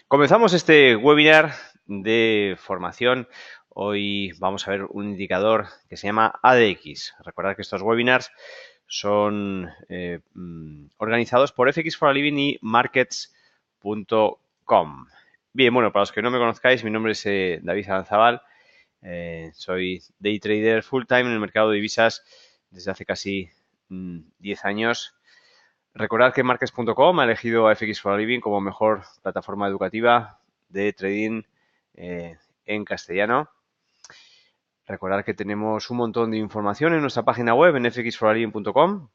Comenzamos este webinar de formación. Hoy vamos a ver un indicador que se llama ADX. Recordad que estos webinars son organizados por FX for a Living y markets.com. Bien, bueno, para los que no me conozcáis, mi nombre es David Aranzábal. Soy day trader full time en el mercado de divisas desde hace casi 10 años. Recordad que Markets.com ha elegido a FX for a Living como mejor plataforma educativa de trading en castellano. Recordad que tenemos un montón de información en nuestra página web en fxforaliving.com.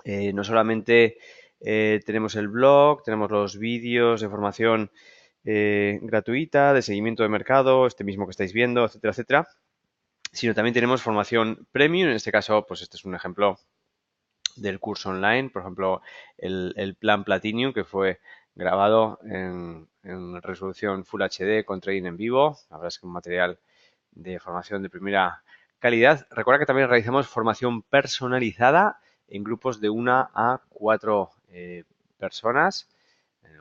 No solamente tenemos el blog, tenemos los vídeos de formación gratuita, de seguimiento de mercado, este mismo que estáis viendo, etcétera, etcétera, sino también tenemos formación premium. En este caso, pues este es un ejemplo del curso online, por ejemplo, el plan Platinum, que fue grabado en resolución Full HD con trading en vivo. La verdad es que un material de formación de primera calidad. Recuerda que también realizamos formación personalizada en grupos de 1 a 4 personas,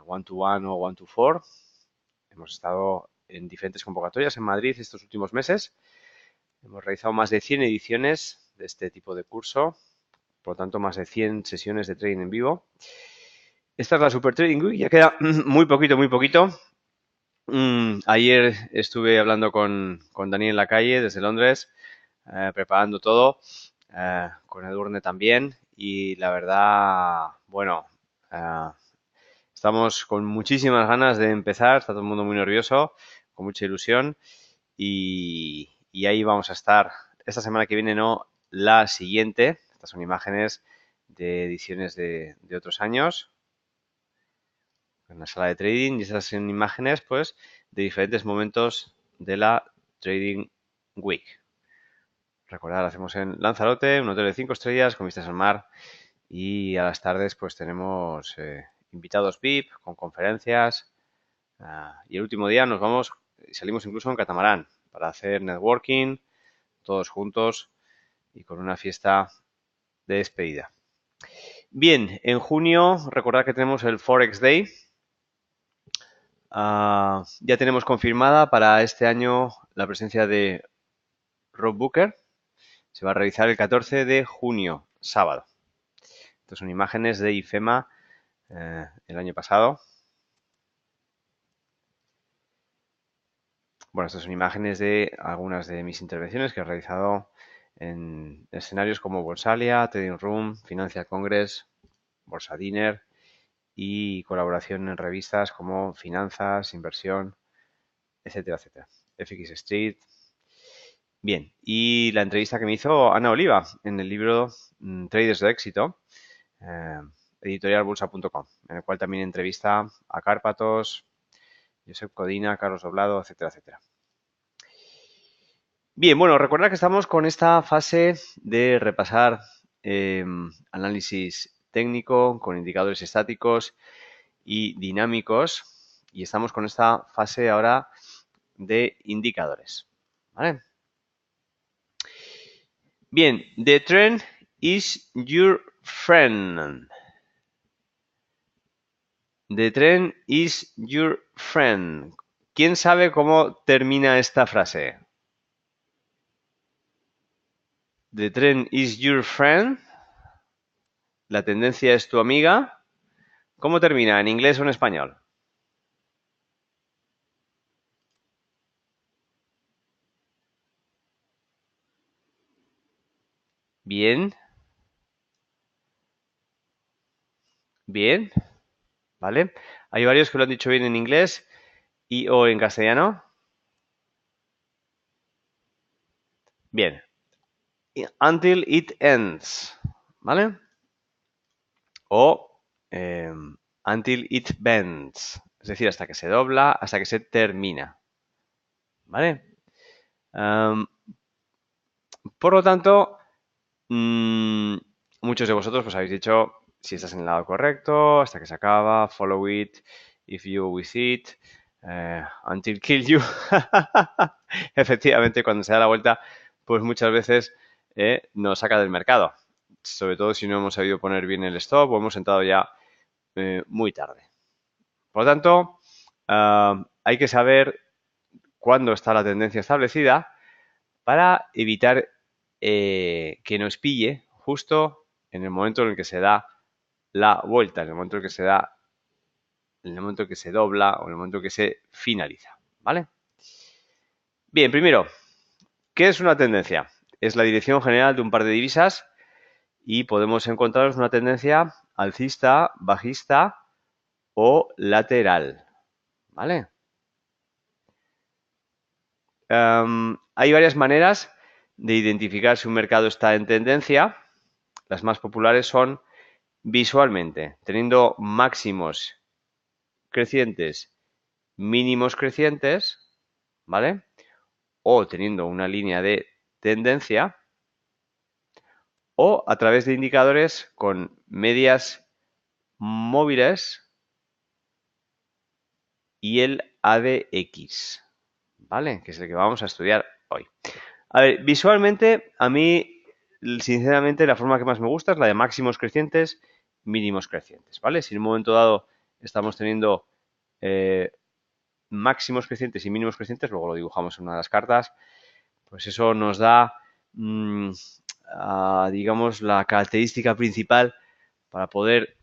one to one o one to four. Hemos estado en diferentes convocatorias en Madrid estos últimos meses. Hemos realizado más de 100 ediciones de este tipo de curso. Por lo tanto, más de 100 sesiones de trading en vivo. Esta es la Super Trading Week. Ya queda muy poquito, muy poquito. Ayer estuve hablando con Daniel en la calle desde Londres, preparando todo, con Edurne también. Y la verdad, bueno, estamos con muchísimas ganas de empezar. Está todo el mundo muy nervioso, con mucha ilusión. Y ahí vamos a estar. Esta semana que viene, no, la siguiente. Estas son imágenes de ediciones de otros años en la sala de trading, y estas son imágenes pues de diferentes momentos de la Trading Week. Recordad, hacemos en Lanzarote, un hotel de 5 estrellas con vistas al mar, y a las tardes pues tenemos invitados VIP con conferencias, y el último día nos vamos y salimos incluso en catamarán para hacer networking todos juntos y con una fiesta de despedida. Bien, en junio recordad que tenemos el Forex Day. Ya tenemos confirmada para este año la presencia de Rob Booker. Se va a realizar el 14 de junio, sábado. Estas son imágenes de IFEMA el año pasado. Bueno, estas son imágenes de algunas de mis intervenciones que he realizado en escenarios como Bolsalia, Trading Room, Financial Congress, Bolsa Dinner y colaboración en revistas como Finanzas, Inversión, etcétera, etcétera. FX Street. Bien, y la entrevista que me hizo Ana Oliva en el libro Traders de Éxito, editorialbolsa.com, en el cual también entrevista a Cárpatos, Josep Codina, Carlos Doblado, etcétera, etcétera. Bien, bueno, recordad que estamos con esta fase de repasar análisis técnico con indicadores estáticos y dinámicos, y estamos con esta fase ahora de indicadores, ¿vale? Bien, the trend is your friend. The trend is your friend. ¿Quién sabe cómo termina esta frase? The trend is your friend. La tendencia es tu amiga. ¿Cómo termina? ¿En inglés o en español? Bien. Bien. ¿Vale? Hay varios que lo han dicho bien en inglés y o en castellano. Bien. Until it ends. ¿Vale? O until it bends. Es decir, hasta que se dobla, hasta que se termina. ¿Vale? Por lo tanto, muchos de vosotros pues habéis dicho si estás en el lado correcto, hasta que se acaba, follow it, if you with it, until kill you. Efectivamente, cuando se da la vuelta, pues muchas veces nos saca del mercado. Sobre todo si no hemos sabido poner bien el stop o hemos entrado ya muy tarde. Por lo tanto, hay que saber cuándo está la tendencia establecida para evitar que nos pille justo en el momento en el que se da la vuelta, en el momento en el que se da, en el momento en el que se dobla o en el momento en el que se finaliza, ¿vale? Bien, primero, ¿qué es una tendencia? Es la dirección general de un par de divisas y podemos encontrarnos una tendencia alcista, bajista o lateral, ¿vale? Hay varias maneras de identificar si un mercado está en tendencia. Las más populares son visualmente, teniendo máximos crecientes, mínimos crecientes, ¿vale? O teniendo una línea de tendencia, o a través de indicadores con medias móviles y el ADX, ¿vale? Que es el que vamos a estudiar hoy. A ver, visualmente, a mí, sinceramente, la forma que más me gusta es la de máximos crecientes, mínimos crecientes, ¿vale? Si en un momento dado estamos teniendo máximos crecientes y mínimos crecientes, luego lo dibujamos en una de las cartas, pues eso nos da, digamos, la característica principal para poder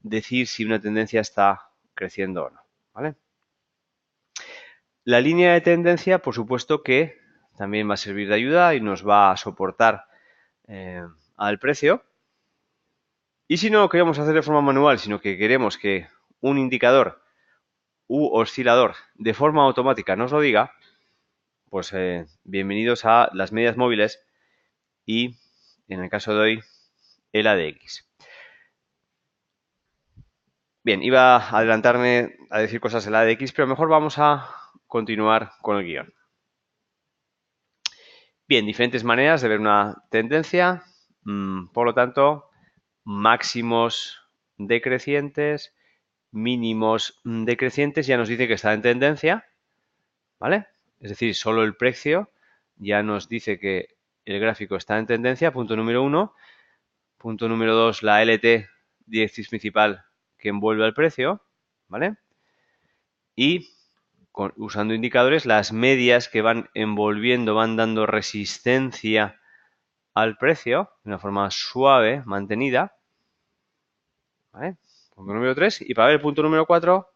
decir si una tendencia está creciendo o no, ¿vale? La línea de tendencia, por supuesto que también va a servir de ayuda y nos va a soportar al precio. Y si no lo queremos hacer de forma manual, sino que queremos que un indicador u oscilador de forma automática nos lo diga, pues bienvenidos a las medias móviles y, en el caso de hoy, el ADX. Bien, iba a adelantarme a decir cosas del ADX, pero mejor vamos a continuar con el guión. Bien, diferentes maneras de ver una tendencia. Por lo tanto, máximos decrecientes, mínimos decrecientes ya nos dice que está en tendencia, ¿vale? Es decir, solo el precio ya nos dice que el gráfico está en tendencia, punto número 1. Punto número 2, la LT, directriz principal que envuelve al precio, ¿vale? Y usando indicadores, las medias que van envolviendo, van dando resistencia al precio de una forma suave, mantenida, ¿vale? Punto número 3. Y para ver el punto número 4,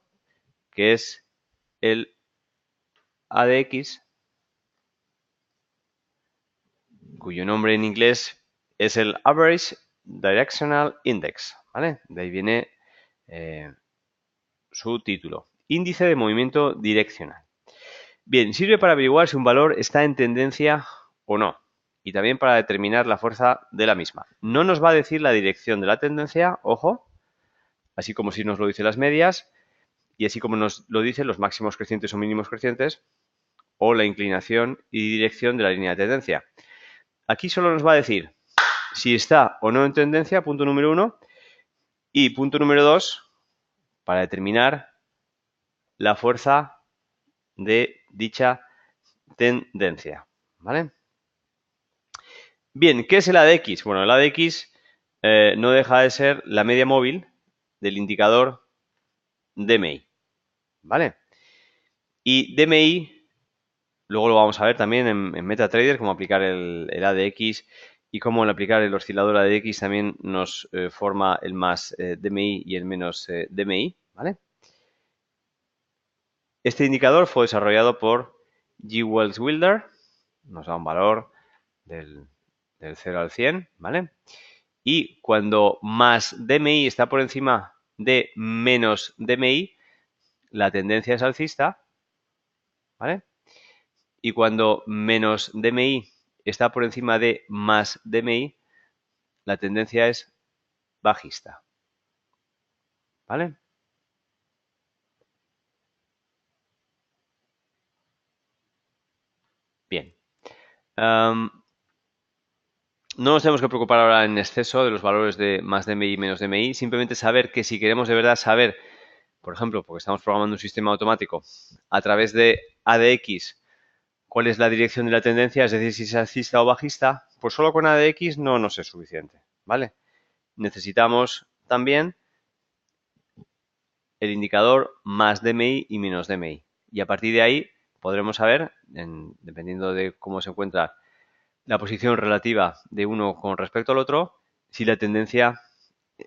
que es el ADX, cuyo nombre en inglés es el Average Directional Index, ¿vale? De ahí viene su título. Índice de movimiento direccional. Bien, sirve para averiguar si un valor está en tendencia o no. Y también para determinar la fuerza de la misma. No nos va a decir la dirección de la tendencia, ojo, así como si nos lo dicen las medias y así como nos lo dicen los máximos crecientes o mínimos crecientes o la inclinación y dirección de la línea de tendencia. Aquí solo nos va a decir si está o no en tendencia, punto número 1, y punto número 2, para determinar la fuerza de dicha tendencia, ¿vale? Bien, ¿qué es el ADX? Bueno, el ADX no deja de ser la media móvil del indicador DMI, ¿vale? Y DMI, luego lo vamos a ver también en MetaTrader, cómo aplicar el ADX y cómo al aplicar el oscilador ADX también nos forma el más DMI y el menos DMI, ¿vale? Este indicador fue desarrollado por G. Wells Wilder, nos da un valor del 0 al 100, ¿vale? Y cuando más DMI está por encima de menos DMI, la tendencia es alcista, ¿vale? Y cuando menos DMI está por encima de más DMI, la tendencia es bajista, ¿vale? Bien. No nos tenemos que preocupar ahora en exceso de los valores de más DMI y menos DMI, simplemente saber que si queremos de verdad saber, por ejemplo, porque estamos programando un sistema automático, a través de ADX, cuál es la dirección de la tendencia, es decir, si es alcista o bajista, pues solo con ADX no nos es suficiente, ¿vale? Necesitamos también el indicador más DMI y menos DMI. Y a partir de ahí podremos saber, dependiendo de cómo se encuentra la posición relativa de uno con respecto al otro, si la tendencia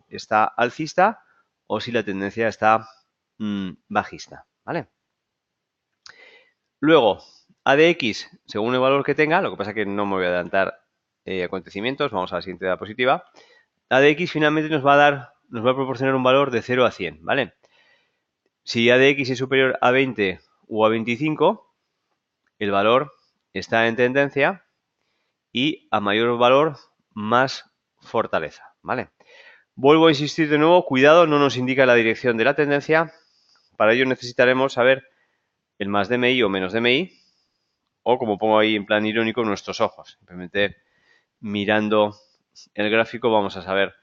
está alcista o si la tendencia está bajista, ¿vale? Luego, ADX, según el valor que tenga, lo que pasa es que no me voy a adelantar acontecimientos, vamos a la siguiente diapositiva. ADX finalmente nos va a proporcionar un valor de 0 a 100, ¿vale? Si ADX es superior a 20 o a 25, el valor está en tendencia y a mayor valor, más fortaleza, ¿vale? Vuelvo a insistir de nuevo, cuidado, no nos indica la dirección de la tendencia. Para ello necesitaremos saber el más DMI o menos DMI, o como pongo ahí en plan irónico, nuestros ojos. Simplemente mirando el gráfico vamos a saber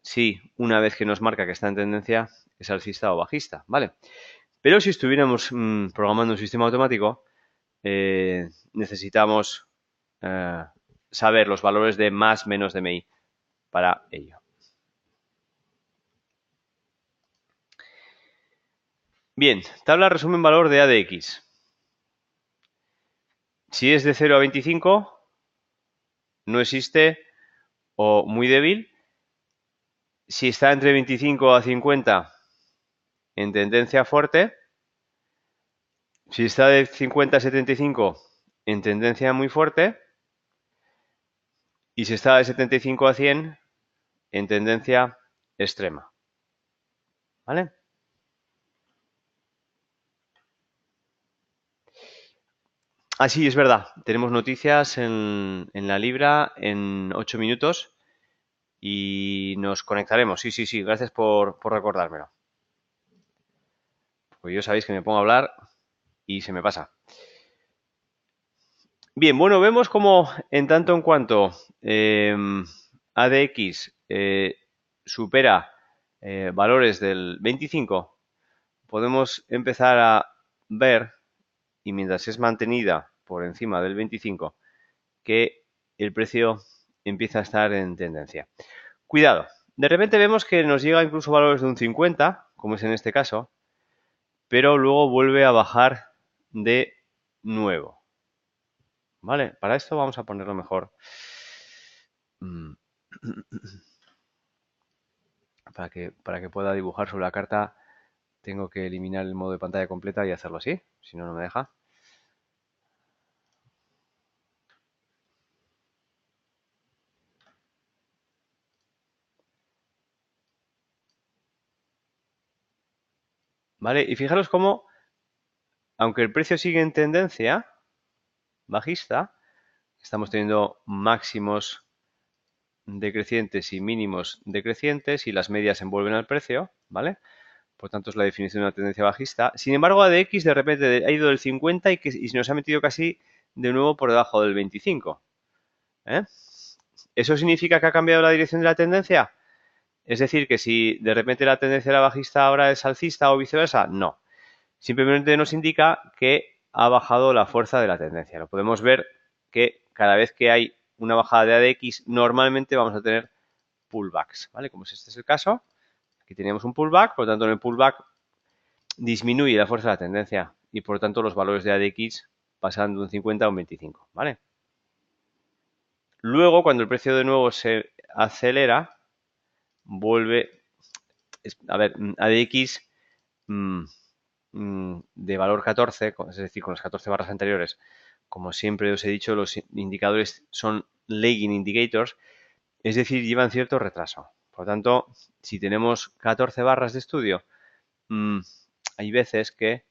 si una vez que nos marca que está en tendencia es alcista o bajista, ¿vale? Pero si estuviéramos programando un sistema automático, necesitamos saber los valores de más menos DMI para ello. Bien, tabla resumen valor de ADX. Si es de 0 a 25, no existe o muy débil. Si está entre 25 a 50, en tendencia fuerte. Si está de 50 a 75, en tendencia muy fuerte. Y si está de 75 a 100, en tendencia extrema. ¿Vale? Ah, sí, es verdad. Tenemos noticias en la Libra en 8 minutos y nos conectaremos. Sí, sí, sí. Gracias por recordármelo. Pues yo sabéis que me pongo a hablar y se me pasa. Bien, bueno, vemos como en tanto en cuanto ADX supera valores del 25, podemos empezar a ver, y mientras es mantenida por encima del 25, que el precio empieza a estar en tendencia. Cuidado, de repente vemos que nos llega incluso valores de un 50, como es en este caso, pero luego vuelve a bajar de nuevo. ¿Vale? Para esto vamos a ponerlo mejor. Para que pueda dibujar sobre la carta, tengo que eliminar el modo de pantalla completa y hacerlo así, si no, no me deja. ¿Vale? Y fijaros cómo, aunque el precio sigue en tendencia bajista, estamos teniendo máximos decrecientes y mínimos decrecientes y las medias envuelven al precio, ¿vale? Por tanto, es la definición de una tendencia bajista. Sin embargo, ADX de repente ha ido del 50 y se nos ha metido casi de nuevo por debajo del 25. ¿Eh? ¿Eso significa que ha cambiado la dirección de la tendencia? Es decir, que si de repente la tendencia era bajista ahora es alcista o viceversa, no. Simplemente nos indica que ha bajado la fuerza de la tendencia. Lo podemos ver que cada vez que hay una bajada de ADX, normalmente vamos a tener pullbacks, ¿vale? Como si este es el caso, aquí tenemos un pullback, por lo tanto en el pullback disminuye la fuerza de la tendencia y por tanto los valores de ADX pasan de un 50 a un 25, ¿vale? Luego, cuando el precio de nuevo se acelera, vuelve, a ver, ADX de valor 14, es decir, con las 14 barras anteriores, como siempre os he dicho, los indicadores son lagging indicators, es decir, llevan cierto retraso. Por lo tanto, si tenemos 14 barras de estudio, hay veces que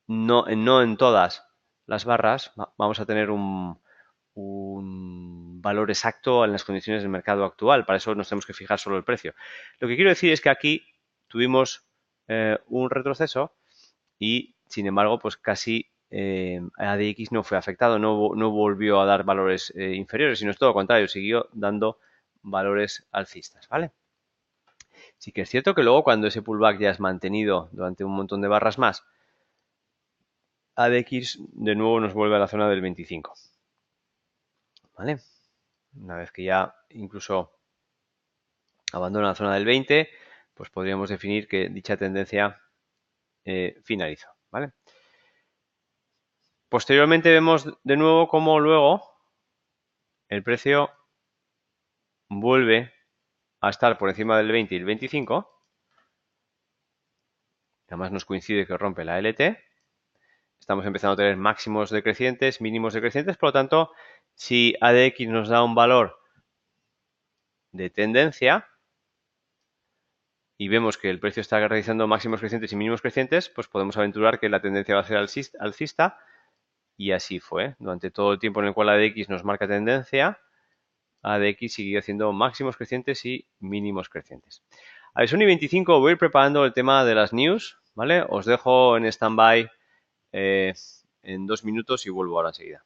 no en todas las barras vamos a tener un valor exacto en las condiciones del mercado actual. Para eso nos tenemos que fijar solo el precio. Lo que quiero decir es que aquí tuvimos un retroceso y, sin embargo, pues casi ADX no fue afectado, no volvió a dar valores inferiores, sino es todo lo contrario, siguió dando valores alcistas, ¿vale? Sí que es cierto que luego cuando ese pullback ya es mantenido durante un montón de barras más, ADX de nuevo nos vuelve a la zona del 25. ¿Vale? Una vez que ya incluso abandona la zona del 20, pues podríamos definir que dicha tendencia finalizó, ¿vale? Posteriormente vemos de nuevo cómo luego el precio vuelve a estar por encima del 20 y el 25. Además nos coincide que rompe la LT. Estamos empezando a tener máximos decrecientes, mínimos decrecientes. Por lo tanto, si ADX nos da un valor de tendencia y vemos que el precio está realizando máximos crecientes y mínimos crecientes, pues podemos aventurar que la tendencia va a ser alcista. Y así fue. Durante todo el tiempo en el cual ADX nos marca tendencia, ADX siguió haciendo máximos crecientes y mínimos crecientes. A ver, Sony 25 voy a ir preparando el tema de las news, ¿vale? Os dejo en stand-by en 2 minutos y vuelvo ahora enseguida.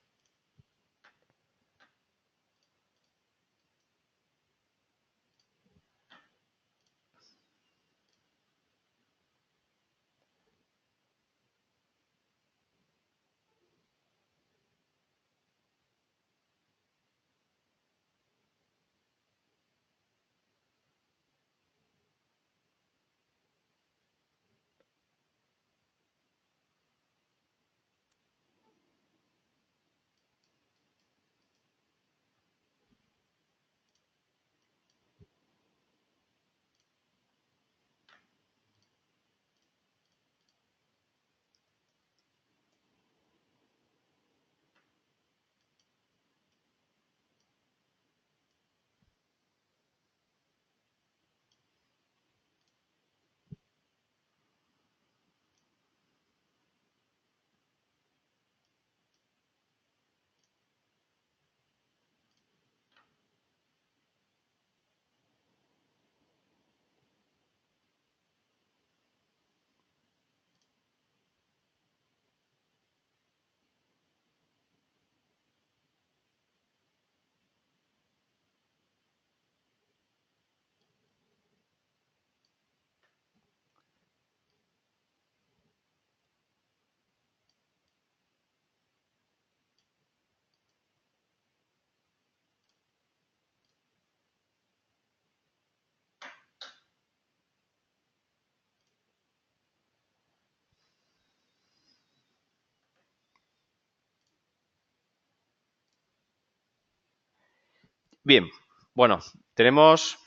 Bien, bueno, tenemos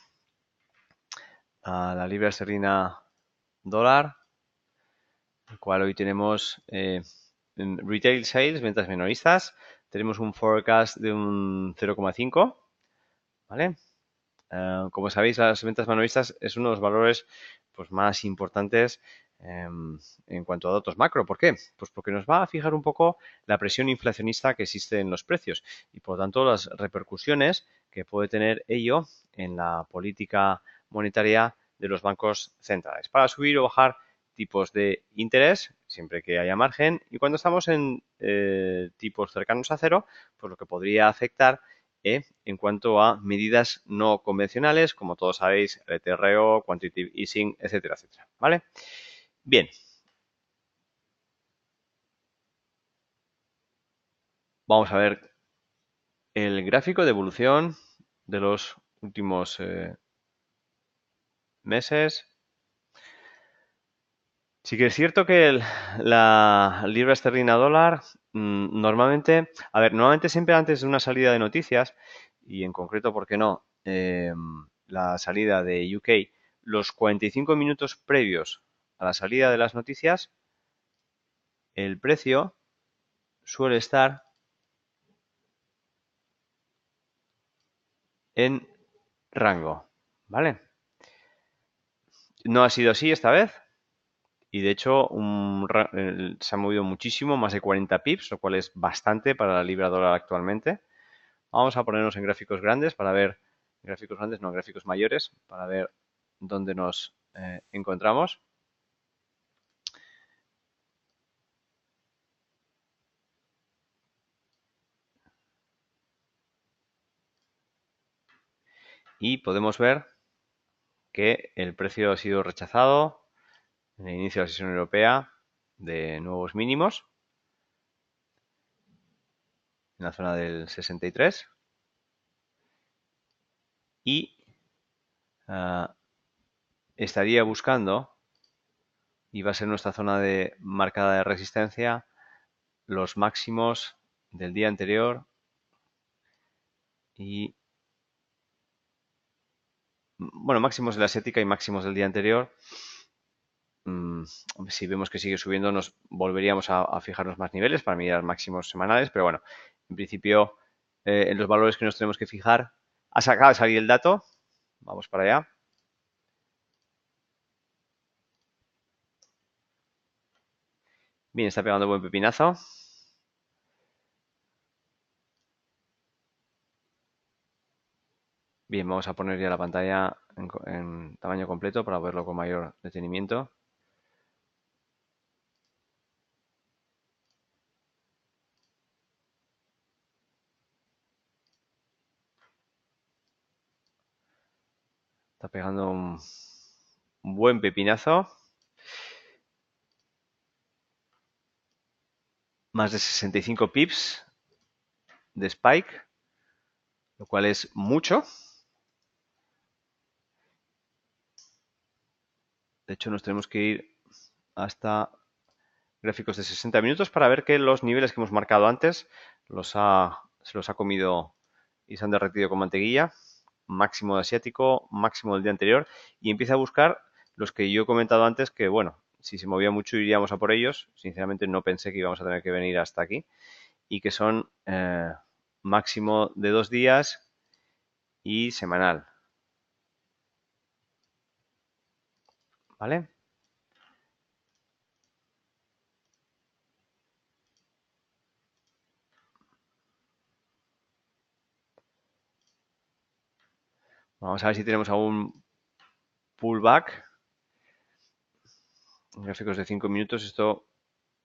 a la libra esterlina dólar, el cual hoy tenemos en retail sales, ventas minoristas. Tenemos un forecast de un 0,5, ¿vale? Como sabéis, las ventas minoristas es uno de los valores pues, más importantes en cuanto a datos macro. ¿Por qué? Pues porque nos va a fijar un poco la presión inflacionista que existe en los precios y, por lo tanto, las repercusiones que puede tener ello en la política monetaria de los bancos centrales para subir o bajar tipos de interés siempre que haya margen, y cuando estamos en tipos cercanos a cero, pues lo que podría afectar en cuanto a medidas no convencionales, como todos sabéis, el TRO, quantitative easing, etcétera, etcétera, ¿vale? Bien, vamos a ver el gráfico de evolución de los últimos meses. Sí que es cierto que la libra esterlina dólar normalmente, a ver, normalmente siempre antes de una salida de noticias, y en concreto, ¿por qué no? La salida de UK, los 45 minutos previos a la salida de las noticias, el precio suele estar en rango, ¿vale? No ha sido así esta vez y de hecho se ha movido muchísimo, más de 40 pips, lo cual es bastante para la libra dólar actualmente. Vamos a ponernos en gráficos grandes para ver, gráficos grandes, no, gráficos mayores, para ver dónde nos encontramos. Y podemos ver que el precio ha sido rechazado en el inicio de la sesión europea de nuevos mínimos en la zona del 63 y estaría buscando, y va a ser nuestra zona de marcada de resistencia, los máximos del día anterior y, bueno, máximos de la asiática y máximos del día anterior. Si vemos que sigue subiendo, nos volveríamos a fijarnos más niveles para mirar máximos semanales, pero bueno, en principio, en los valores que nos tenemos que fijar, acaba de salir el dato, vamos para allá. Bien, está pegando buen pepinazo. Bien, vamos a poner ya la pantalla en tamaño completo para verlo con mayor detenimiento. Está pegando un buen pepinazo. Más de 65 pips de spike, lo cual es mucho. De hecho, nos tenemos que ir hasta gráficos de 60 minutos para ver que los niveles que hemos marcado antes se los ha comido y se han derretido con mantequilla. Máximo de asiático, máximo del día anterior, y empieza a buscar los que yo he comentado antes que, bueno, si se movía mucho iríamos a por ellos. Sinceramente no pensé que íbamos a tener que venir hasta aquí, y que son máximo de 2 días y semanal. ¿Vale? Vamos a ver si tenemos algún pullback. En gráficos de 5 minutos esto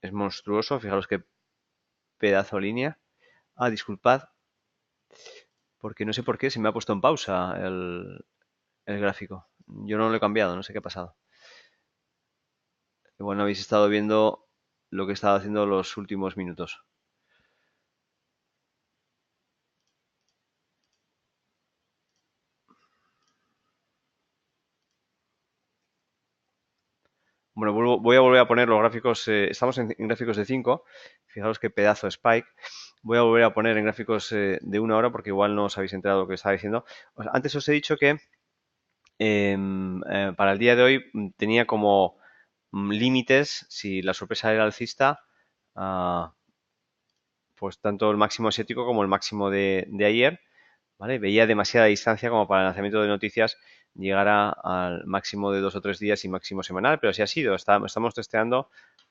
es monstruoso. Fijaros qué pedazo de línea. Ah, disculpad, porque no sé por qué se me ha puesto en pausa el gráfico. Yo no lo he cambiado, no sé qué ha pasado. Bueno, habéis estado viendo lo que he estado haciendo los últimos minutos. Bueno, voy a volver a poner los gráficos. Estamos en gráficos de 5. Fijaros qué pedazo de spike. Voy a volver a poner en gráficos de 1 hora porque igual no os habéis enterado de lo que estaba diciendo. Antes os he dicho que para el día de hoy tenía como límites, si la sorpresa era alcista, ah, pues tanto el máximo asiático como el máximo de ayer, ¿vale? Veía demasiada distancia como para el lanzamiento de noticias llegara al máximo de 2 o 3 días y máximo semanal, pero así ha sido. Estamos testeando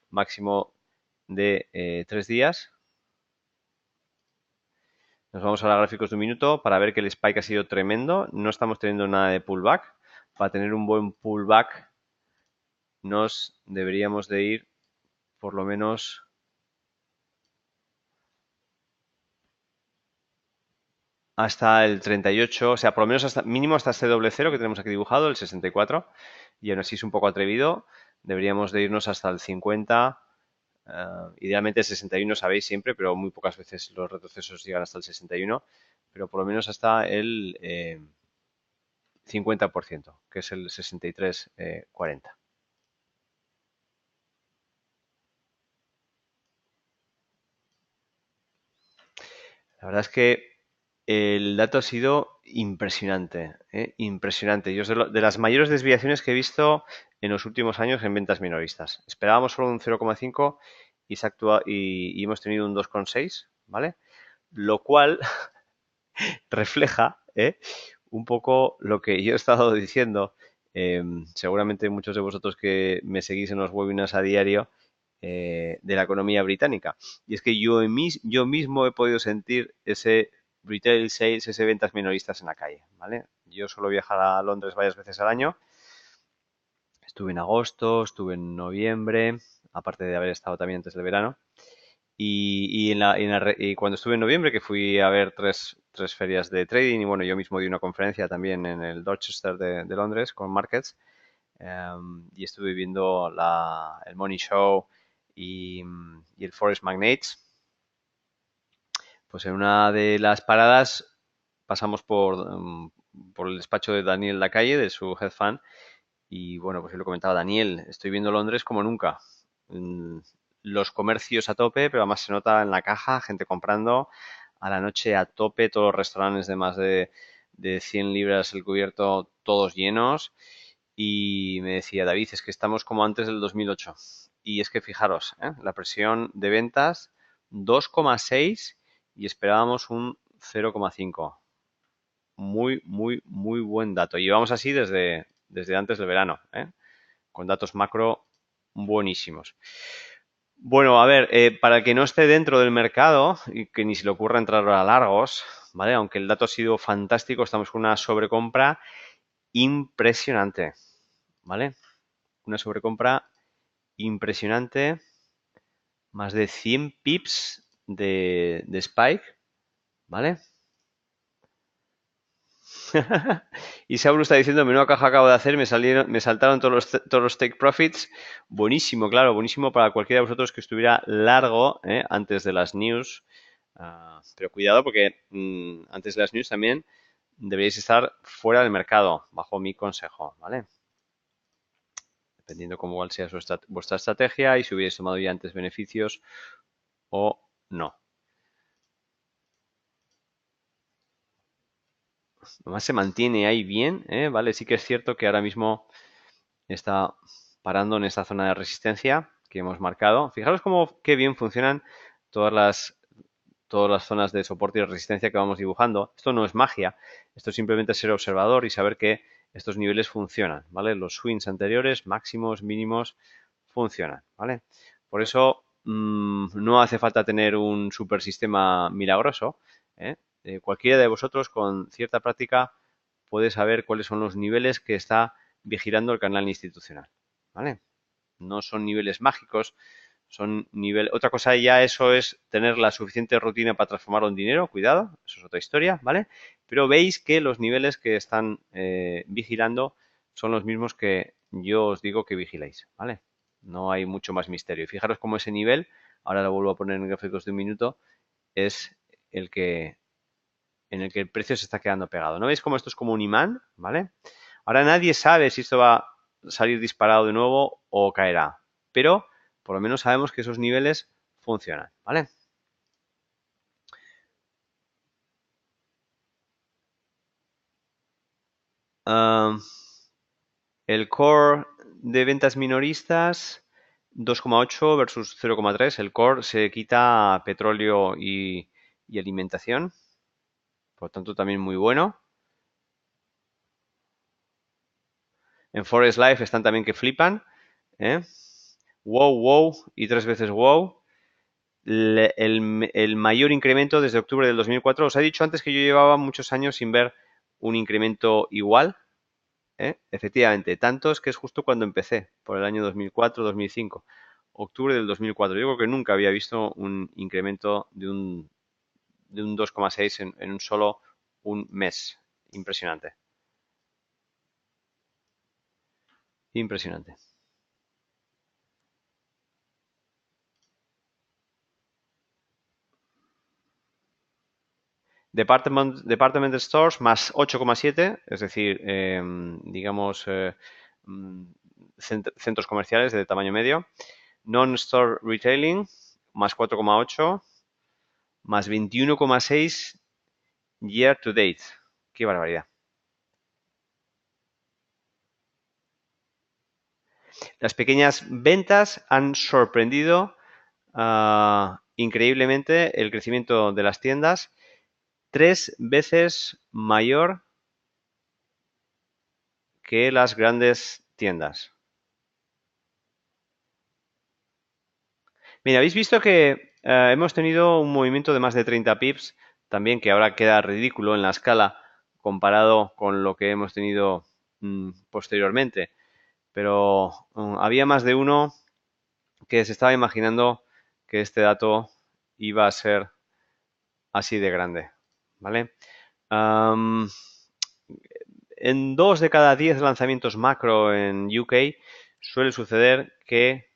máximo de 3 días. Nos vamos a los gráficos de un minuto para ver que el spike ha sido tremendo. No estamos teniendo nada de pullback. Para tener un buen pullback nos deberíamos de ir por lo menos hasta el 38, o sea, por lo menos hasta mínimo hasta este doble cero que tenemos aquí dibujado, el 64, y aún así es un poco atrevido. Deberíamos de irnos hasta el 50, idealmente el 61, sabéis siempre, pero muy pocas veces los retrocesos llegan hasta el 61, pero por lo menos hasta el 50%, que es el 63,40. La verdad es que el dato ha sido impresionante, impresionante. Yo es de las mayores desviaciones que he visto en los últimos años en ventas minoristas. Esperábamos solo un 0,5 y hemos tenido un 2,6, ¿vale? Lo cual refleja un poco lo que yo he estado diciendo. Seguramente muchos de vosotros que me seguís en los webinars a diario de la economía británica. Y es que yo mismo he podido sentir ese retail sales, ese ventas minoristas en la calle, ¿vale? Yo suelo viajar a Londres varias veces al año. Estuve en agosto, estuve en noviembre, aparte de haber estado también antes del verano. Y cuando estuve en noviembre, que fui a ver tres ferias de trading, y bueno, yo mismo di una conferencia también en el Dorchester de Londres con Markets, y estuve viendo el Money Show y el Forest Magnates. Pues en una de las paradas pasamos por el despacho de Daniel Lacalle, de su head fund, Y bueno, pues yo lo comentaba Daniel, estoy viendo Londres como nunca. Mm, Los comercios a tope, pero además se nota en la caja, gente comprando a la noche a tope, todos los restaurantes de más de 100 libras el cubierto, todos llenos. Y me decía, David, es que estamos como antes del 2008. Y es que fijaros, la presión de ventas 2,6 y esperábamos un 0,5. Muy, muy, muy buen dato. Y llevamos así desde antes del verano, con datos macro buenísimos. Bueno, a ver, para el que no esté dentro del mercado y que ni se le ocurra entrar a largos, ¿vale? Aunque el dato ha sido fantástico, estamos con una sobrecompra impresionante, ¿vale? Una sobrecompra impresionante, más de 100 pips de Spike, ¿vale? Y Saúl está diciendo, menuda caja acabo de hacer, me saltaron todos los take profits. Buenísimo, claro, buenísimo para cualquiera de vosotros que estuviera largo antes de las news. Pero cuidado porque antes de las news también deberíais estar fuera del mercado, bajo mi consejo, ¿vale? Dependiendo cómo sea vuestra estrategia y si hubierais tomado ya antes beneficios o no. Nomás se mantiene ahí bien, ¿vale? Sí que es cierto que ahora mismo está parando en esta zona de resistencia que hemos marcado. Fijaros cómo qué bien funcionan todas las zonas de soporte y resistencia que vamos dibujando. Esto no es magia, esto es simplemente ser observador y saber que estos niveles funcionan, ¿vale? Los swings anteriores, máximos, mínimos, funcionan, ¿vale? Por eso no hace falta tener un super sistema milagroso, ¿eh? Cualquiera de vosotros con cierta práctica puede saber cuáles son los niveles que está vigilando el canal institucional, ¿vale? No son niveles mágicos, son niveles... Otra cosa ya eso es tener la suficiente rutina para transformarlo en dinero, cuidado, eso es otra historia, ¿vale? Pero veis que los niveles que están vigilando son los mismos que yo os digo que vigiléis, ¿vale? No hay mucho más misterio. Fijaros cómo ese nivel, ahora lo vuelvo a poner en gráficos de un minuto, es el que en el que el precio se está quedando pegado. ¿No veis cómo esto es como un imán? ¿Vale? Ahora nadie sabe si esto va a salir disparado de nuevo o caerá, pero por lo menos sabemos que esos niveles funcionan, ¿vale? Um, el core de ventas minoristas 2,8 versus 0,3. El core se quita petróleo y alimentación, por lo tanto también muy bueno. En Forest Life están también que flipan, ¿eh? Wow, wow y tres veces wow. El mayor incremento desde octubre del 2004. Os he dicho antes que yo llevaba muchos años sin ver un incremento igual. Efectivamente, tantos que es justo cuando empecé, por el año 2004-2005. Octubre del 2004. Yo creo que nunca había visto un incremento de un 2,6 en un solo un mes. Impresionante. Impresionante. Department Stores más 8,7, es decir, digamos, mm, centros comerciales de tamaño medio. Non-store retailing más 4,8, más 21,6 year to date. Qué barbaridad. Las pequeñas ventas han sorprendido increíblemente el crecimiento de las tiendas, 3 veces mayor que las grandes tiendas. Mira, habéis visto que hemos tenido un movimiento de más de 30 pips, también que ahora queda ridículo en la escala comparado con lo que hemos tenido posteriormente. Pero había más de uno que se estaba imaginando que este dato iba a ser así de grande, ¿vale? Am, en 2 de cada 10 lanzamientos macro en UK suele suceder que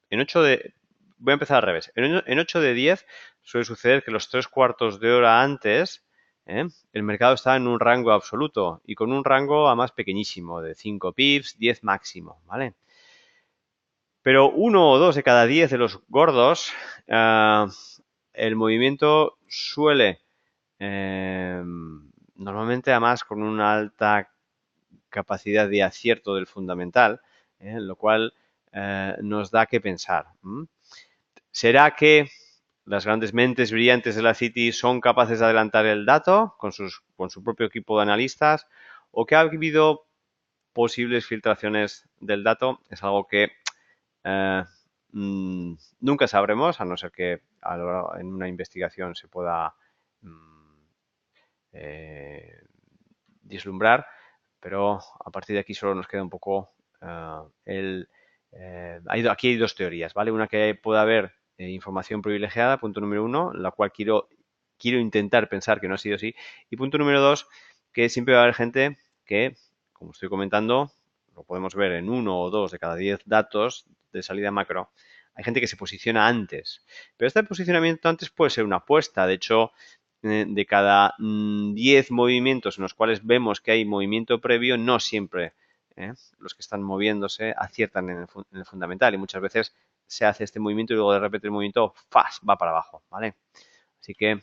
en 8 de... Voy a empezar al revés. En 8 de 10 suele suceder que los 3 cuartos de hora antes ¿eh? El mercado está en un rango absoluto y con un rango además pequeñísimo, de 5 pips, 10 máximo, ¿vale? Pero uno o dos de cada 10 de los gordos, el movimiento suele, normalmente además con una alta capacidad de acierto del fundamental, lo cual nos da que pensar. ¿Será que las grandes mentes brillantes de la City son capaces de adelantar el dato con su propio equipo de analistas o que ha habido posibles filtraciones del dato? Es algo que eh, nunca sabremos, a no ser que en una investigación se pueda mm, eh, vislumbrar, pero a partir de aquí solo nos queda un poco el... aquí hay dos teorías, ¿vale? Una que pueda haber información privilegiada, punto número uno, la cual quiero intentar pensar que no ha sido así. Y punto número dos, que siempre va a haber gente que, como estoy comentando, lo podemos ver en uno o dos de cada 10 datos de salida macro, hay gente que se posiciona antes. Pero este posicionamiento antes puede ser una apuesta. De hecho, de cada 10 movimientos en los cuales vemos que hay movimiento previo, no siempre los que están moviéndose aciertan en el fundamental y muchas veces se hace este movimiento y luego de repente el movimiento ¡fas! Va para abajo, ¿vale? Así que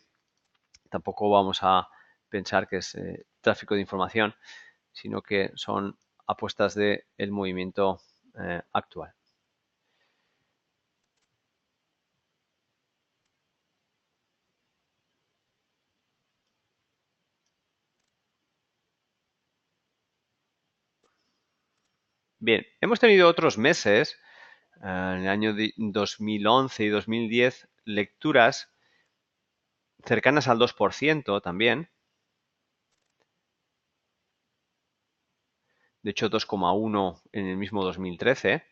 tampoco vamos a pensar que es tráfico de información, sino que son apuestas del movimiento actual. Bien, hemos tenido otros meses, en el año 2011 y 2010, lecturas cercanas al 2% también. De hecho, 2,1 en el mismo 2013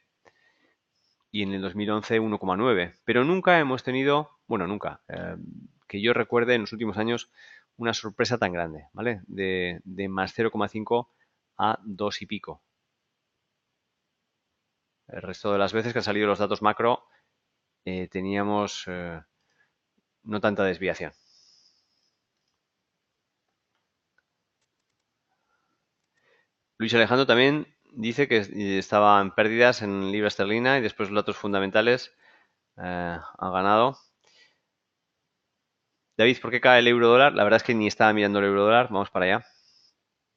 y en el 2011 1,9. Pero nunca hemos tenido, bueno, nunca, que yo recuerde en los últimos años una sorpresa tan grande, ¿vale? De más 0,5 a 2 y pico. El resto de las veces que han salido los datos macro teníamos no tanta desviación. Luis Alejandro también dice que estaba en pérdidas en libra esterlina y después los datos fundamentales ha ganado. David, ¿por qué cae el euro dólar? La verdad es que ni estaba mirando el euro dólar. Vamos para allá.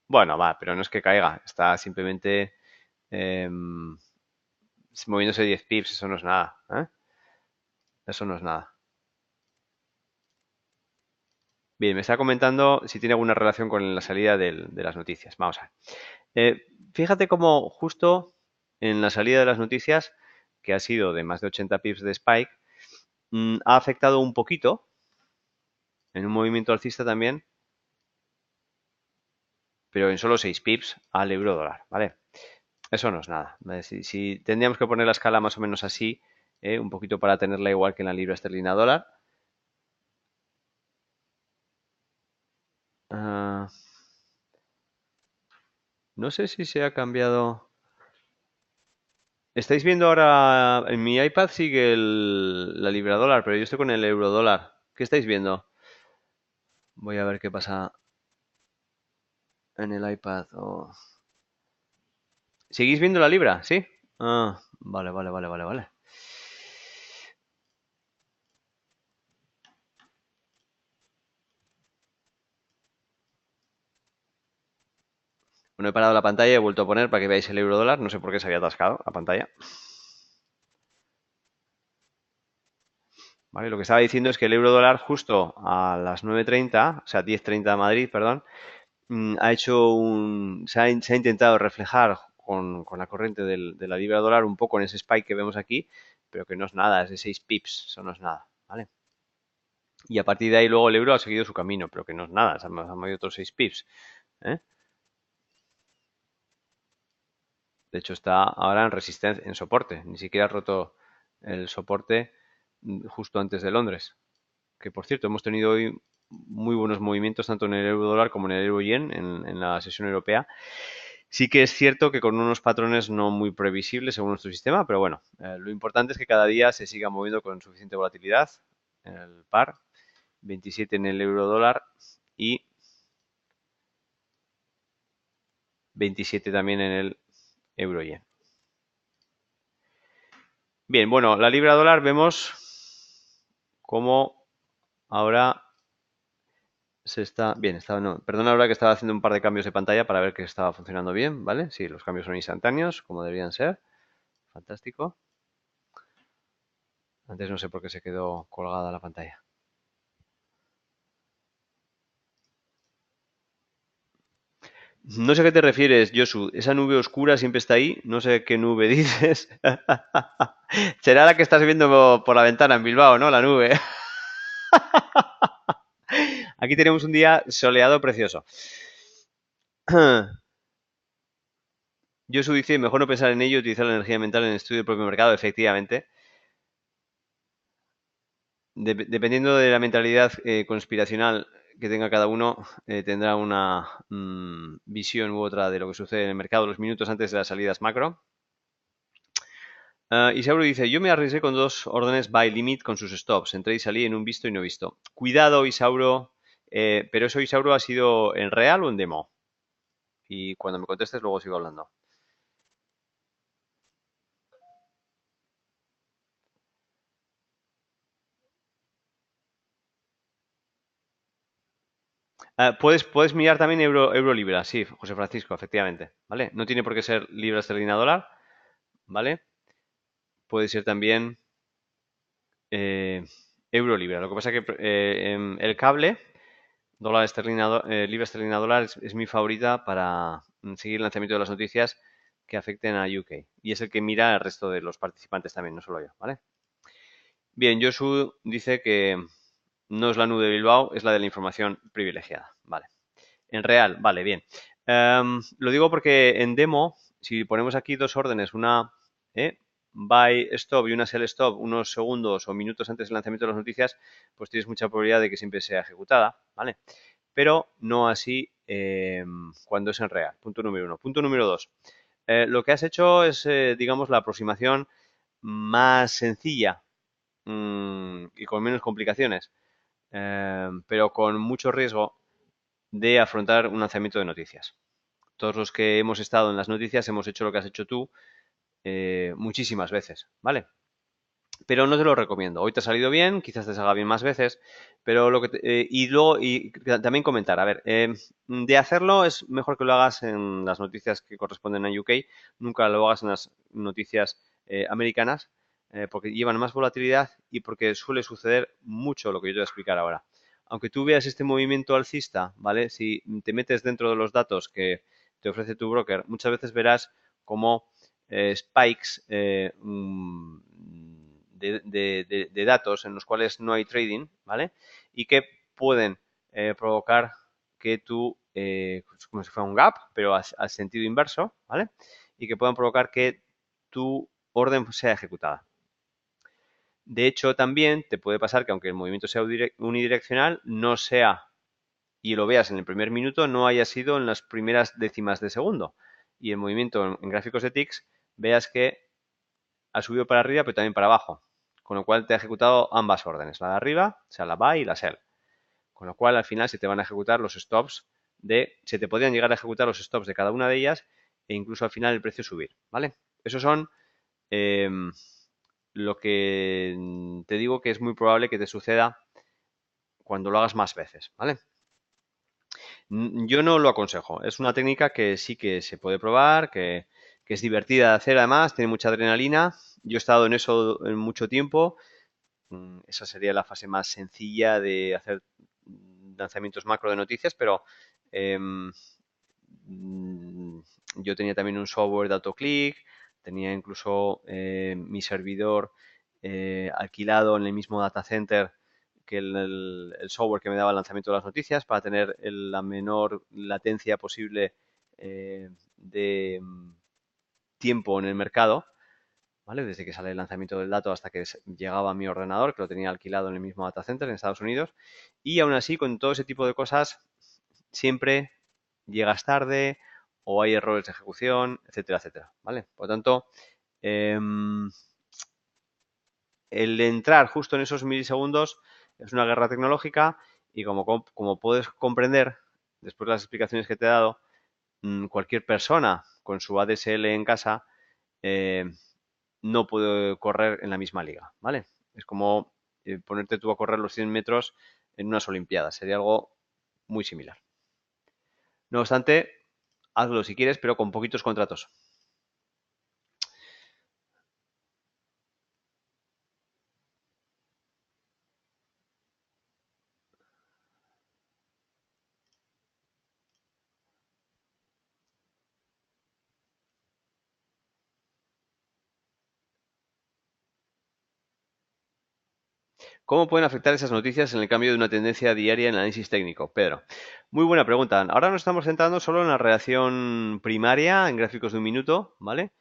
Bueno, va, pero no es que caiga. Está simplemente eh, moviéndose 10 pips. Eso no es nada. ¿Eh? Eso no es nada. Bien, me está comentando si tiene alguna relación con la salida de las noticias. Vamos a ver. Fíjate cómo justo en la salida de las noticias, que ha sido de más de 80 pips de Spike, ha afectado un poquito, en un movimiento alcista también, pero en solo 6 pips al euro dólar, ¿vale? Eso no es nada. ¿Vale? Si tendríamos que poner la escala más o menos así, un poquito para tenerla igual que en la libra esterlina dólar. Ah, no sé si se ha cambiado. Estáis viendo ahora, en mi iPad sigue la libra dólar, pero yo estoy con el euro dólar. ¿Qué estáis viendo? Voy a ver qué pasa en el iPad. ¿Seguís viendo la libra? ¿Sí? Ah, vale, vale, vale, vale, vale. Bueno, he parado la pantalla y he vuelto a poner para que veáis el euro dólar. No sé por qué se había atascado la pantalla. Vale, lo que estaba diciendo es que el euro dólar justo a las 9:30, o sea, 10:30 de Madrid, perdón, se ha intentado reflejar con la corriente de la libra dólar un poco en ese spike que vemos aquí, pero que no es nada, es de 6 pips, eso no es nada, ¿vale? Y a partir de ahí luego el euro ha seguido su camino, pero que no es nada, se han movido otros 6 pips, ¿eh? De hecho está ahora en resistencia, en soporte, ni siquiera ha roto el soporte justo antes de Londres. Que por cierto, hemos tenido hoy muy buenos movimientos tanto en el euro dólar como en el euro yen en la sesión europea. Sí que es cierto que con unos patrones no muy previsibles según nuestro sistema, pero bueno, lo importante es que cada día se siga moviendo con suficiente volatilidad en el par, 27 en el euro dólar y 27 también en el euro-yen. Bien, bueno, la libra dólar vemos cómo ahora se está... Bien, no, perdona ahora que estaba haciendo un par de cambios de pantalla para ver que estaba funcionando bien, ¿vale? Sí, los cambios son instantáneos, como deberían ser. Fantástico. Antes no sé por qué se quedó colgada la pantalla. No sé a qué te refieres, Josu. Esa nube oscura siempre está ahí. No sé qué nube dices. Será la que estás viendo por la ventana en Bilbao, ¿no? La nube. Aquí tenemos un día soleado precioso. Josu dice, mejor no pensar en ello, utilizar la energía mental en el estudio del propio mercado. Efectivamente. Dependiendo de la mentalidad conspiracional que tenga cada uno, tendrá una visión u otra de lo que sucede en el mercado los minutos antes de las salidas macro. Isauro dice, yo me arriesgué con 2 órdenes buy limit con sus stops. Entré y salí en un visto y no visto. Cuidado, Isauro. Pero eso, Isauro, ¿ha sido en real o en demo? Y cuando me contestes, luego sigo hablando. Puedes mirar también euro-libra. Sí, José Francisco, efectivamente. ¿Vale? No tiene por qué ser libra esterlina dólar. ¿Vale? Puede ser también eh, euro-libra. Lo que pasa es que el cable dólar esterlina, libra esterlina dólar es mi favorita para seguir el lanzamiento de las noticias que afecten a UK. Y es el que mira al resto de los participantes también, no solo yo, ¿vale? Bien, Josu dice que no es la nube de Bilbao, es la de la información privilegiada. Vale. En real, vale, bien. Lo digo porque en demo, si ponemos aquí 2 órdenes, una buy stop y una sell stop unos segundos o minutos antes del lanzamiento de las noticias, pues tienes mucha probabilidad de que siempre sea ejecutada, ¿vale? Pero no así cuando es en real. Punto número 1. Punto número 2. Lo que has hecho es, digamos, la aproximación más sencilla y con menos complicaciones, pero con mucho riesgo de afrontar un lanzamiento de noticias. Todos los que hemos estado en las noticias hemos hecho lo que has hecho tú muchísimas veces, ¿vale? Pero no te lo recomiendo. Hoy te ha salido bien, quizás te salga bien más veces, pero lo que y luego y también comentar, a ver, de hacerlo es mejor que lo hagas en las noticias que corresponden a UK, nunca lo hagas en las noticias americanas, porque llevan más volatilidad y porque suele suceder mucho lo que yo te voy a explicar ahora. Aunque tú veas este movimiento alcista, ¿vale? Si te metes dentro de los datos que te ofrece tu broker, muchas veces verás como spikes de datos en los cuales no hay trading, ¿vale? Y que pueden provocar que tú, como si fuera un gap, pero al sentido inverso, ¿vale? Y que puedan provocar que tu orden sea ejecutada. De hecho, también te puede pasar que aunque el movimiento sea unidireccional, no sea, y lo veas en el primer minuto, no haya sido en las primeras décimas de segundo. Y el movimiento en gráficos de ticks, veas que ha subido para arriba, pero también para abajo. Con lo cual te ha ejecutado ambas órdenes, la de arriba, o sea, la buy y la sell. Con lo cual al final se te van a ejecutar los stops se te podrían llegar a ejecutar los stops de cada una de ellas e incluso al final el precio subir, ¿vale? Esos son eh, lo que te digo que es muy probable que te suceda cuando lo hagas más veces, ¿vale? Yo no lo aconsejo. Es una técnica que sí que se puede probar, que es divertida de hacer además, tiene mucha adrenalina. Yo he estado en eso en mucho tiempo. Esa sería la fase más sencilla de hacer lanzamientos macro de noticias, pero em, yo tenía también un software de AutoClick, tenía incluso mi servidor alquilado en el mismo data center que el software que me daba el lanzamiento de las noticias para tener la menor latencia posible de tiempo en el mercado, ¿vale? Desde que sale el lanzamiento del dato hasta que llegaba a mi ordenador, que lo tenía alquilado en el mismo data center en Estados Unidos. Y aún así, con todo ese tipo de cosas, siempre llegas tarde o hay errores de ejecución, etcétera, etcétera, ¿vale? Por lo tanto, el entrar justo en esos milisegundos es una guerra tecnológica y como puedes comprender, después de las explicaciones que te he dado, cualquier persona con su ADSL en casa no puede correr en la misma liga, ¿vale? Es como ponerte tú a correr los 100 metros en unas Olimpiadas. Sería algo muy similar. No obstante, hazlo si quieres, pero con poquitos contratos. ¿Cómo pueden afectar esas noticias en el cambio de una tendencia diaria en el análisis técnico? Pedro, muy buena pregunta. Ahora nos estamos centrando solo en la reacción primaria, en gráficos de un minuto, ¿vale?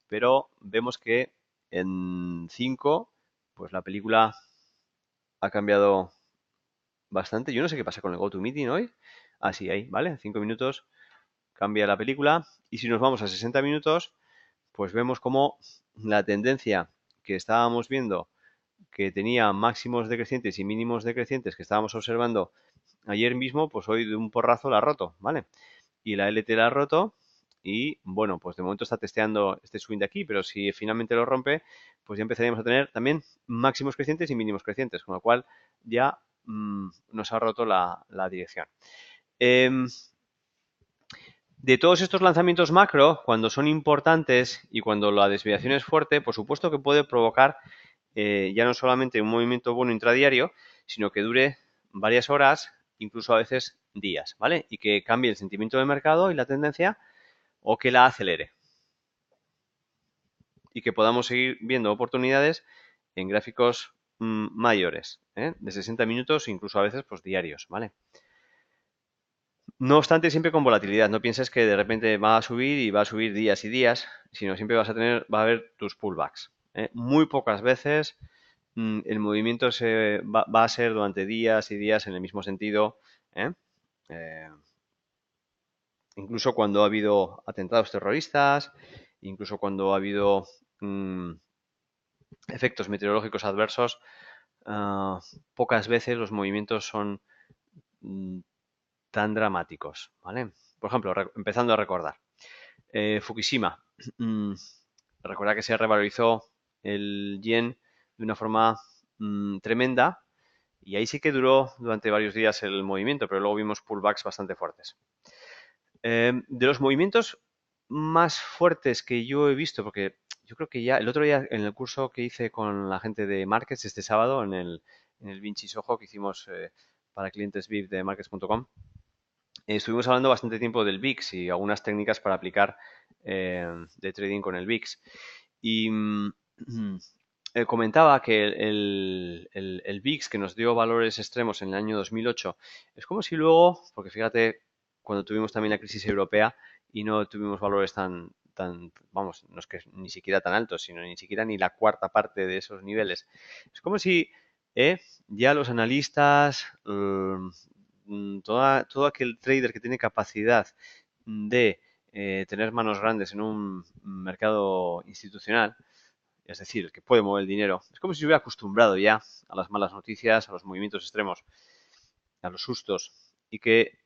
Pero vemos que en 5, pues la película ha cambiado bastante. Yo no sé qué pasa con el GoToMeeting hoy. Ah, sí, ahí, ¿vale? 5 minutos cambia la película. Y si nos vamos a 60 minutos, pues vemos como la tendencia que estábamos viendo, que tenía máximos decrecientes y mínimos decrecientes que estábamos observando ayer mismo, pues hoy de un porrazo la ha roto, ¿vale? Y la LT la ha roto y, bueno, pues de momento está testeando este swing de aquí, pero si finalmente lo rompe, pues ya empezaríamos a tener también máximos crecientes y mínimos crecientes, con lo cual ya nos ha roto la dirección. De todos estos lanzamientos macro, cuando son importantes y cuando la desviación es fuerte, por supuesto que puede provocar ya no solamente un movimiento bueno intradiario, sino que dure varias horas, incluso a veces días, ¿vale? Y que cambie el sentimiento del mercado y la tendencia o que la acelere. Y que podamos seguir viendo oportunidades en gráficos mayores, de 60 minutos, incluso a veces pues diarios, ¿vale? No obstante, siempre con volatilidad. No pienses que de repente va a subir y va a subir días y días, sino siempre va a haber tus pullbacks. Muy pocas veces el movimiento va a ser durante días y días en el mismo sentido. ¿eh? Eh, Incluso cuando ha habido atentados terroristas, incluso cuando ha habido efectos meteorológicos adversos, pocas veces los movimientos son mm, tan dramáticos, ¿vale? Por ejemplo, empezando a recordar. Fukushima. Mm, Recuerda que se revalorizó el yen de una forma tremenda y ahí sí que duró durante varios días el movimiento, pero luego vimos pullbacks bastante fuertes. De los movimientos más fuertes que yo he visto, porque yo creo que ya el otro día en el curso que hice con la gente de Markets este sábado en el Vinci Soho que hicimos para clientes VIP de markets.com, estuvimos hablando bastante tiempo del VIX y algunas técnicas para aplicar de trading con el VIX. Y comentaba que el VIX, que nos dio valores extremos en el año 2008, es como si luego, porque fíjate, cuando tuvimos también la crisis europea y no tuvimos valores vamos, no es que ni siquiera tan altos, sino ni siquiera ni la cuarta parte de esos niveles. Es como si ya los analistas, todo aquel trader que tiene capacidad de tener manos grandes en un mercado institucional, es decir, el que puede mover el dinero, es como si se hubiera acostumbrado ya a las malas noticias, a los movimientos extremos, a los sustos, y que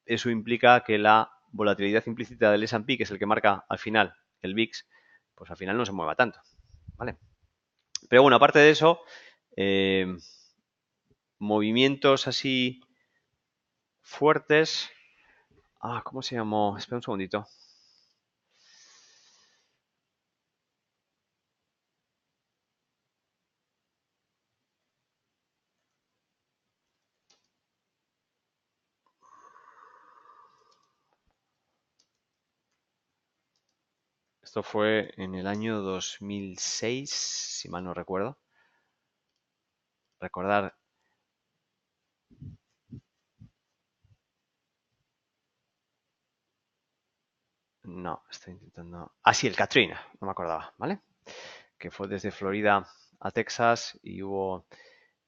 eso implica que la volatilidad implícita del S&P, que es el que marca al final el VIX, pues al final no se mueva tanto, ¿vale? Pero bueno, aparte de eso, eh, movimientos así fuertes. ¿Cómo se llamó? Espera un segundito. Esto fue en el año 2006, si mal no recuerdo. Recordar. No, estoy intentando. Sí, el Katrina, no me acordaba, ¿vale? Que fue desde Florida a Texas y hubo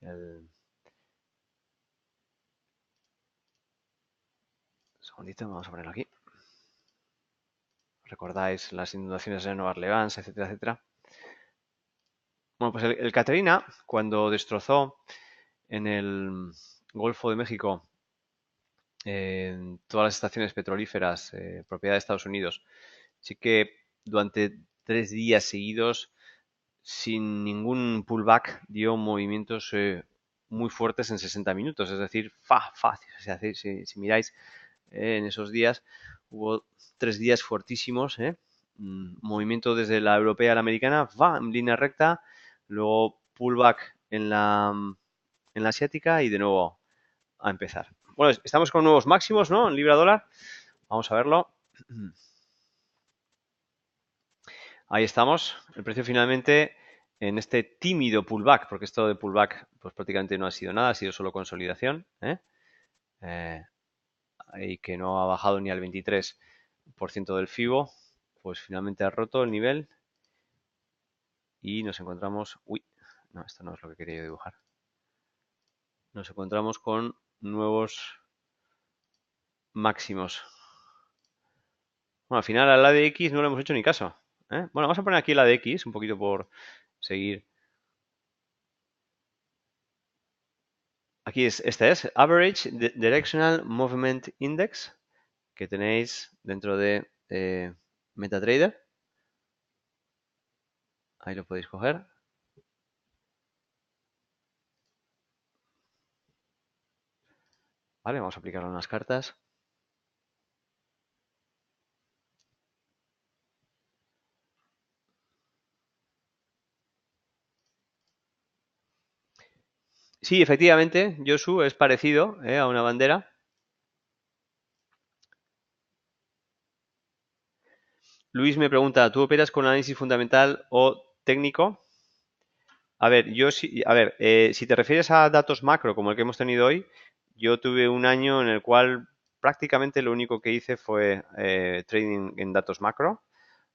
el. Un segundito, vamos a ponerlo aquí. ¿Recordáis las inundaciones de Nueva Orleans, etcétera, etcétera? Bueno, pues el Katrina, cuando destrozó en el Golfo de México todas las estaciones petrolíferas, propiedad de Estados Unidos, sí que durante 3 días seguidos, sin ningún pullback, dio movimientos muy fuertes en 60 minutos. Es decir, fácil. Si miráis en esos días, hubo 3 días fuertísimos. Movimiento desde la europea a la americana, va en línea recta, luego pullback en la asiática y de nuevo a empezar. Bueno, estamos con nuevos máximos, ¿no? En libra dólar. Vamos a verlo. Ahí estamos. El precio finalmente en este tímido pullback, porque esto de pullback pues prácticamente no ha sido nada, ha sido solo consolidación, y que no ha bajado ni al 23% del FIBO, pues finalmente ha roto el nivel y nos encontramos... Uy, no, esto no es lo que quería yo dibujar. Nos encontramos con nuevos máximos. Bueno, al final al ADX no le hemos hecho ni caso. Bueno, vamos a poner aquí el ADX un poquito por seguir. Aquí este es Average Directional Movement Index, que tenéis dentro de MetaTrader. Ahí lo podéis coger. Vale, vamos a aplicarlo en las cartas. Sí, efectivamente, Josu es parecido a una bandera. Luis me pregunta, ¿tú operas con análisis fundamental o técnico? A ver, si te refieres a datos macro como el que hemos tenido hoy, yo tuve un año en el cual prácticamente lo único que hice fue trading en datos macro.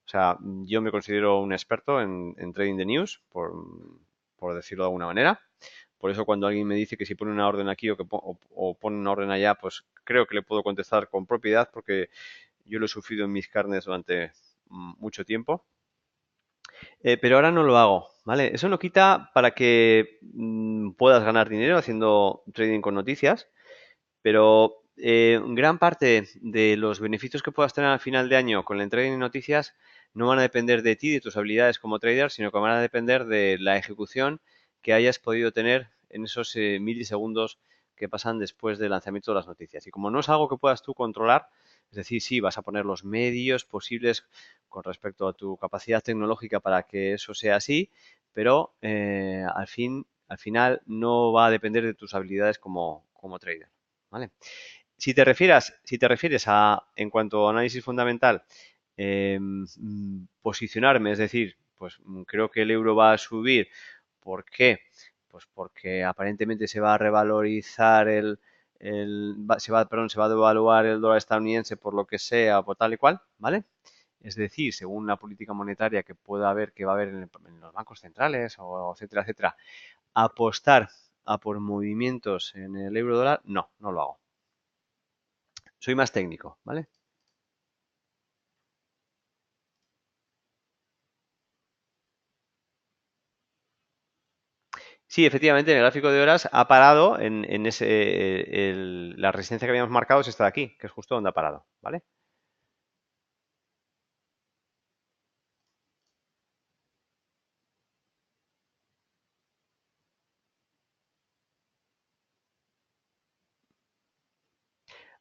O sea, yo me considero un experto en trading de news, por decirlo de alguna manera. Por eso cuando alguien me dice que si pone una orden aquí o pone una orden allá, pues creo que le puedo contestar con propiedad porque yo lo he sufrido en mis carnes durante mucho tiempo. Pero ahora no lo hago, ¿vale? Eso no quita para que puedas ganar dinero haciendo trading con noticias, pero gran parte de los beneficios que puedas tener al final de año con el trading de noticias no van a depender de ti, de tus habilidades como trader, sino que van a depender de la ejecución que hayas podido tener en esos milisegundos que pasan después del lanzamiento de las noticias. Y como no es algo que puedas tú controlar, es decir, sí, vas a poner los medios posibles con respecto a tu capacidad tecnológica para que eso sea así, pero al final no va a depender de tus habilidades como trader. ¿Vale? Si te refieres a, en cuanto a análisis fundamental, posicionarme, es decir, pues creo que el euro va a subir. ¿Por qué? Pues porque aparentemente se va a revalorizar se va a devaluar el dólar estadounidense por lo que sea, por tal y cual, ¿vale? Es decir, según la política monetaria que pueda haber, que va a haber en los bancos centrales, o etcétera, etcétera, apostar a por movimientos en el euro dólar, no lo hago. Soy más técnico, ¿vale? Sí, efectivamente, en el gráfico de horas ha parado en la resistencia que habíamos marcado es esta de aquí, que es justo donde ha parado, ¿vale?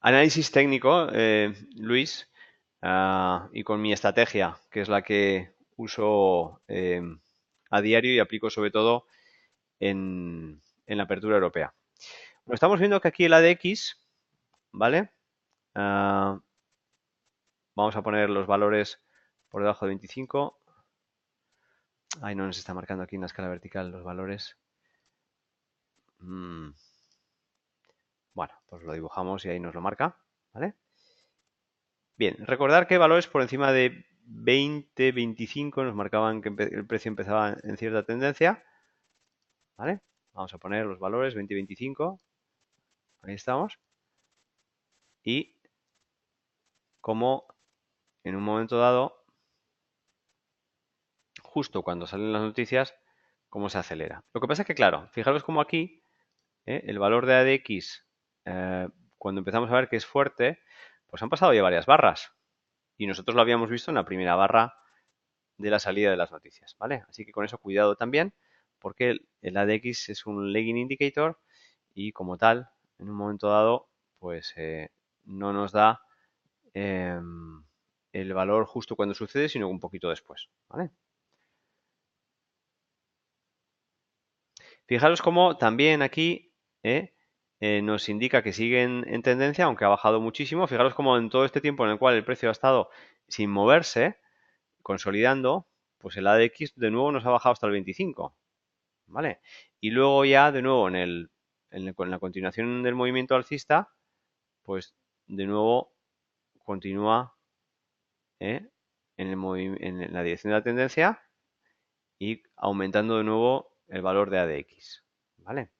Análisis técnico, Luis, y con mi estrategia, que es la que uso a diario y aplico sobre todo en la apertura europea. Bueno, estamos viendo que aquí el ADX, ¿vale? Ah, vamos a poner los valores por debajo de 25. Ay, no nos está marcando aquí en la escala vertical los valores. Mm, Bueno, pues lo dibujamos y ahí nos lo marca, ¿vale? Bien, recordar que valores por encima de 20, 25 nos marcaban que el precio empezaba en cierta tendencia, ¿vale? Vamos a poner los valores 20 y 25, ahí estamos. Y como en un momento dado, justo cuando salen las noticias, cómo se acelera. Lo que pasa es que, claro, fijaros como aquí el valor de ADX cuando empezamos a ver que es fuerte, pues han pasado ya varias barras. Y nosotros lo habíamos visto en la primera barra de la salida de las noticias, ¿vale? Así que con eso cuidado también, porque el ADX es un lagging indicator y como tal, en un momento dado, pues no nos da el valor justo cuando sucede, sino un poquito después, ¿vale? Fijaros cómo también aquí nos indica que siguen en tendencia, aunque ha bajado muchísimo. Fijaros cómo en todo este tiempo en el cual el precio ha estado sin moverse, consolidando, pues el ADX de nuevo nos ha bajado hasta el 25, ¿vale? Y luego ya de nuevo con la continuación del movimiento alcista, pues de nuevo continúa ¿eh? En la dirección de la tendencia y aumentando de nuevo el valor de ADX, ¿vale?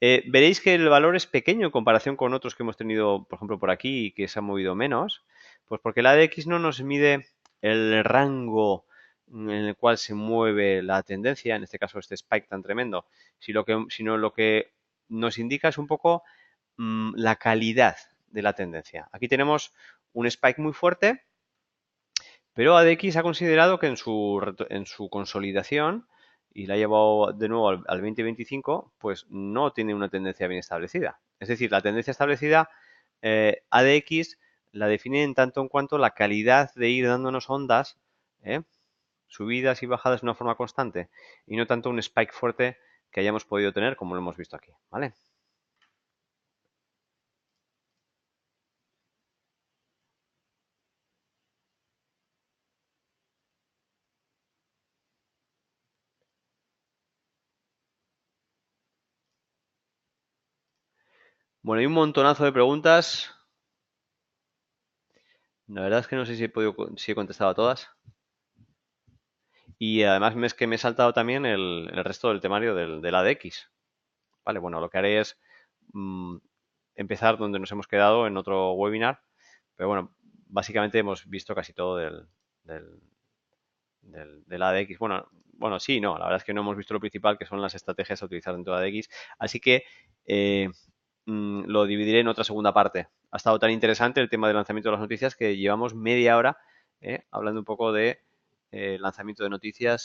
Veréis que el valor es pequeño en comparación con otros que hemos tenido, por ejemplo, por aquí y que se han movido menos, pues porque el ADX no nos mide el rango en el cual se mueve la tendencia, en este caso este spike tan tremendo, sino lo que nos indica es un poco la calidad de la tendencia. Aquí tenemos un spike muy fuerte, pero ADX ha considerado que en su consolidación, y la ha llevado de nuevo al 2025, pues no tiene una tendencia bien establecida. Es decir, la tendencia establecida, ADX la define en tanto en cuanto la calidad de ir dándonos ondas, subidas y bajadas de una forma constante, y no tanto un spike fuerte que hayamos podido tener como lo hemos visto aquí, ¿vale? Bueno, hay un montonazo de preguntas. La verdad es que no sé si he contestado a todas. Y además es que me he saltado también el resto del temario del ADX. Vale, bueno, lo que haré es mm, empezar donde nos hemos quedado en otro webinar. Pero bueno, básicamente hemos visto casi todo del, del ADX. Bueno, sí, no, la verdad es que no hemos visto lo principal, que son las estrategias a utilizar dentro de ADX. Así que eh, lo dividiré en otra segunda parte. Ha estado tan interesante el tema del lanzamiento de las noticias que llevamos media hora hablando un poco de lanzamiento de noticias